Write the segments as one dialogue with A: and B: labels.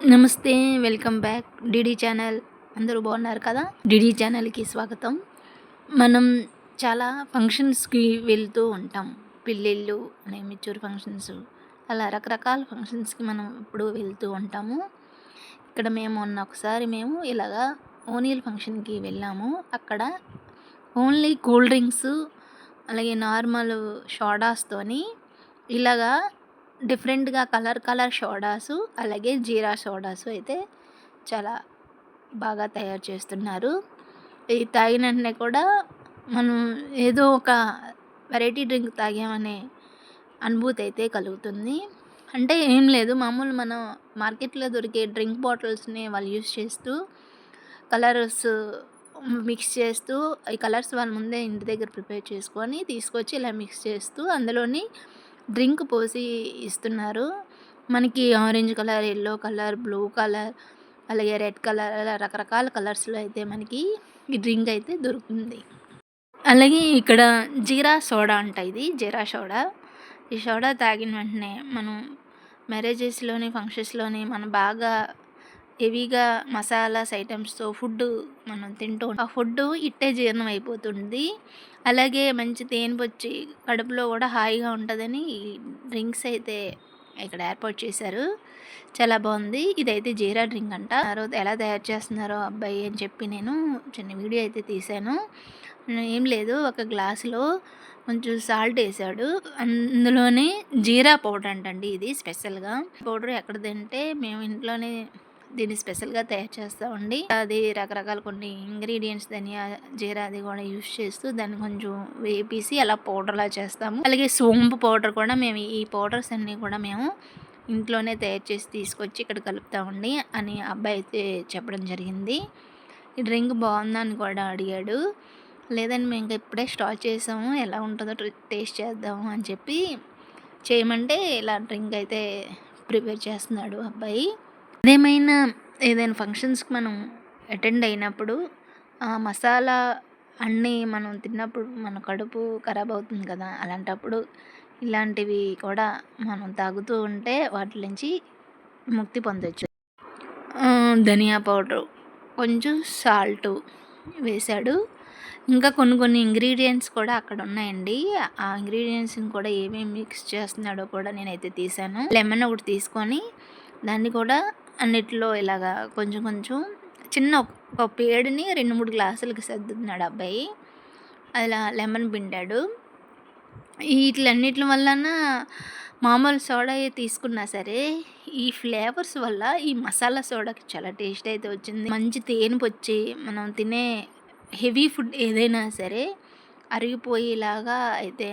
A: నమస్తే. Welcome back DD channel. అందరూ బాగున్నారు కదా? డీడీ ఛానల్కి స్వాగతం. మనం చాలా ఫంక్షన్స్కి వెళ్తూ ఉంటాం. పెళ్ళిళ్ళు అనే మెచ్యూర్ ఫంక్షన్స్, అలా రకరకాల ఫంక్షన్స్కి మనం ఇప్పుడు వెళ్తూ ఉంటాము. ఇక్కడ మేము ఇలాగా ఓనీల్ ఫంక్షన్కి వెళ్ళాము. అక్కడ ఓన్లీ కూల్ డ్రింక్స్, అలాగే నార్మల్ సోడాస్తోని ఇలాగా డిఫరెంట్గా కలర్ సోడాసు, అలాగే జీరా సోడాసు అయితే చాలా బాగా తయారు చేస్తున్నారు. ఇది తాగిన వెంటనే కూడా మనం ఏదో ఒక వెరైటీ డ్రింక్ తాగామనే అనుభూతి అయితే కలుగుతుంది. అంటే ఏం లేదు, మామూలు మనం మార్కెట్లో దొరికే డ్రింక్ బాటిల్స్ని వాళ్ళు యూస్ చేస్తూ కలర్స్ మిక్స్ చేస్తూ, ఈ కలర్స్ వాళ్ళు ముందే ఇంటి దగ్గర ప్రిపేర్ చేసుకొని తీసుకొచ్చి ఇలా మిక్స్ చేస్తూ అందులోని డ్రింక్ పోసి ఇస్తున్నారు. మనకి orange colour, yellow colour, blue colour, అలాగే రెడ్ కలర్, అలా రకరకాల కలర్స్లో అయితే మనకి ఈ డ్రింక్ అయితే దొరుకుతుంది. అలాగే ఇక్కడ జీరా సోడా అంట, ఇది జీరా సోడా. ఈ సోడా తాగిన వెంటనే మనం మ్యారేజెస్లోని, ఫంక్షన్స్లోని మనం బాగా హెవీగా మసాలాస్ ఐటమ్స్తో ఫుడ్ మనం తింటూ ఆ ఫుడ్ ఇట్టే జీర్ణం అయిపోతుంది. అలాగే మంచి తేనెపొచ్చి కడుపులో కూడా హాయిగా ఉంటుందని ఈ డ్రింక్స్ అయితే ఇక్కడ ఏర్పాటు చేశారు. చాలా బాగుంది. ఇదైతే జీరా డ్రింక్ అంట. ఆ రోజు ఎలా తయారు చేస్తున్నారో అబ్బాయి అని చెప్పి నేను చిన్న వీడియో అయితే తీశాను. ఏం లేదు, ఒక గ్లాసులో కొంచెం సాల్ట్ వేసాడు, అందులోనే జీరా పౌడర్ అంటండి. ఇది స్పెషల్గా పౌడర్ ఎక్కడ తింటే మేము ఇంట్లోనే దీన్ని స్పెషల్గా తయారు చేస్తామండి. అది రకరకాల కొన్ని ఇంగ్రీడియంట్స్, ధనియా, జీరా అది కూడా యూస్ చేస్తూ దాన్ని కొంచెం వేపేసి అలా పౌడర్లా చేస్తాము. అలాగే సోంపు పౌడర్ కూడా మేము ఈ పౌడర్స్ అన్నీ కూడా మేము ఇంట్లోనే తయారు చేసి తీసుకొచ్చి ఇక్కడ కలుపుతామండి అని అబ్బాయి అయితే చెప్పడం జరిగింది. ఈ డ్రింక్ బాగుందా అని కూడా అడిగాడు. లేదని మేము ఇంకా ఇప్పుడే స్టార్ట్ చేసాము, ఎలా ఉంటుందో టేస్ట్ చేద్దాము అని చెప్పి చేయమంటే ఇలా డ్రింక్ అయితే ప్రిపేర్ చేస్తున్నాడు అబ్బాయి. ఏదైనా ఫంక్షన్స్కి మనం అటెండ్ అయినప్పుడు ఆ మసాలా అన్నీ మనం తిన్నప్పుడు మన కడుపు ఖరాబ్ అవుతుంది కదా, అలాంటప్పుడు ఇలాంటివి కూడా మనం తాగుతూ ఉంటే వాటి నుంచి ముక్తి పొందొచ్చు. ధనియా పౌడరు, కొంచెం సాల్టు వేశాడు. ఇంకా కొన్ని ఇంగ్రీడియంట్స్ కూడా అక్కడ ఉన్నాయండి. ఆ ఇంగ్రీడియంట్స్ని కూడా ఏమేమి మిక్స్ చేస్తున్నాడో కూడా నేనైతే తీసాను. లెమన్ ఒకటి తీసుకొని దాన్ని కూడా అన్నిట్లో ఇలాగా కొంచెం చిన్న ఒక పేడిని 2-3 గ్లాసులకి సర్దుతున్నాడు అబ్బాయి. అలా లెమన్ పిండాడు. వీటిలన్నిటి వలన మామూలు సోడా తీసుకున్నా సరే ఈ ఫ్లేవర్స్ వల్ల ఈ మసాలా సోడాకి చాలా టేస్ట్ అయితే వచ్చింది. మంచి తేనెపొచ్చి మనం తినే హెవీ ఫుడ్ ఏదైనా సరే అరిగిపోయేలాగా అయితే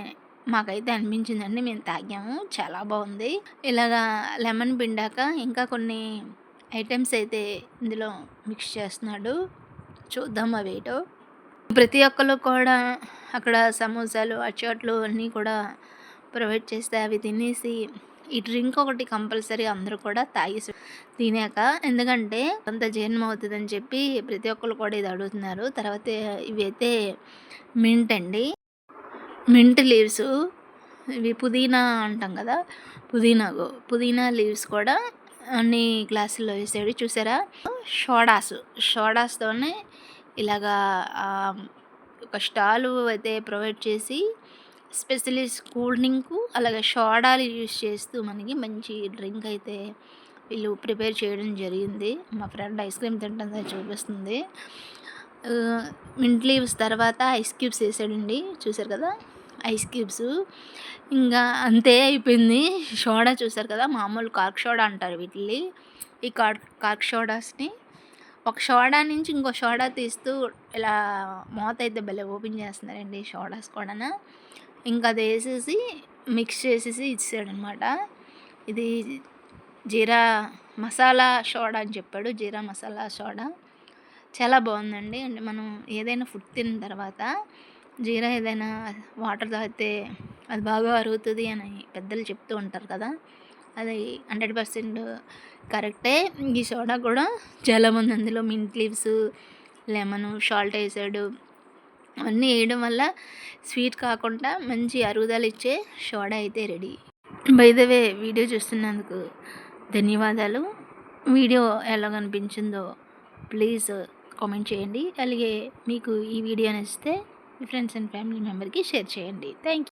A: మాకైతే అనిపించిందండి. మేము తాగాము, చాలా బాగుంది. ఇలాగా లెమన్ పిండాక ఇంకా కొన్ని ఐటమ్స్ అయితే ఇందులో మిక్స్ చేస్తున్నాడు. చూద్దాం అవేటో. ప్రతి ఒక్కరు కూడా అక్కడ సమోసాలు, అచ్చట్లు అన్నీ కూడా ప్రొవైడ్ చేస్తే అవి తినేసి ఈ డ్రింక్ ఒకటి కంపల్సరీ అందరూ కూడా తాగేసి తినాక, ఎందుకంటే అంత జీర్ణం అవుతుందని చెప్పి ప్రతి ఒక్కరు కూడా ఇది అడుగుతున్నారు. తర్వాత ఇవైతే మింట్ అండి, మింట్ లీవ్స్, ఇవి పుదీనా అంటాం కదా, పుదీనా లీవ్స్ కూడా అన్ని గ్లాసుల్లో వేసాడు. చూసారా, సోడాస్తోనే ఇలాగా ఒక స్టాలు అయితే ప్రొవైడ్ చేసి స్పెషలిస్ట్ కూల్ డ్రింకు అలాగే సోడాలు యూస్ చేస్తూ మనకి మంచి డ్రింక్ అయితే వీళ్ళు ప్రిపేర్ చేయడం జరిగింది. మా ఫ్రెండ్ ఐస్ క్రీమ్ తింటుందా చూపిస్తుంది. మింట్ లీవ్స్ తర్వాత ఐస్ క్యూబ్స్ వేసాడండి. చూసారు కదా ఐస్ క్యూబ్స్. ఇంకా అంతే అయిపోయింది. సోడా చూసారు కదా, మామూలు కార్క్ సోడా అంటారు వీటిని. ఈ కార్క్ సోడాస్ని ఒక సోడా నుంచి ఇంకో సోడా తీస్తూ ఇలా మూత అయితే భలే ఓపెన్ చేస్తున్నారండి సోడాస్ కూడా. ఇంకా అది వేసేసి మిక్స్ చేసేసి ఇచ్చాడనమాట. ఇది జీరా మసాలా సోడా అని చెప్పాడు. జీరా మసాలా సోడా చాలా బాగుందండి. అంటే మనం ఏదైనా ఫుడ్ తిన్న తర్వాత జీరా ఏదైనా వాటర్ తాగితే అది బాగా అరుగుతుంది అని పెద్దలు చెప్తూ ఉంటారు కదా, అది 100% కరెక్టే. ఈ సోడా కూడా చాలామంది అందులో మింట్ లీవ్స్, లెమను, సాల్ట్ వేసాడు. అవన్నీ వేయడం వల్ల స్వీట్ కాకుండా మంచి అరుగుదల ఇచ్చే సోడా అయితే ready. By the way, video చూస్తున్నందుకు ధన్యవాదాలు. వీడియో ఎలాగనిపించిందో ప్లీజ్ కామెంట్ చేయండి. అలాగే మీకు ఈ వీడియో నచ్చితే మీ ఫ్రెండ్స్ అండ్ ఫ్యామిలీ మెంబర్కి షేర్ చేయండి. Thank you.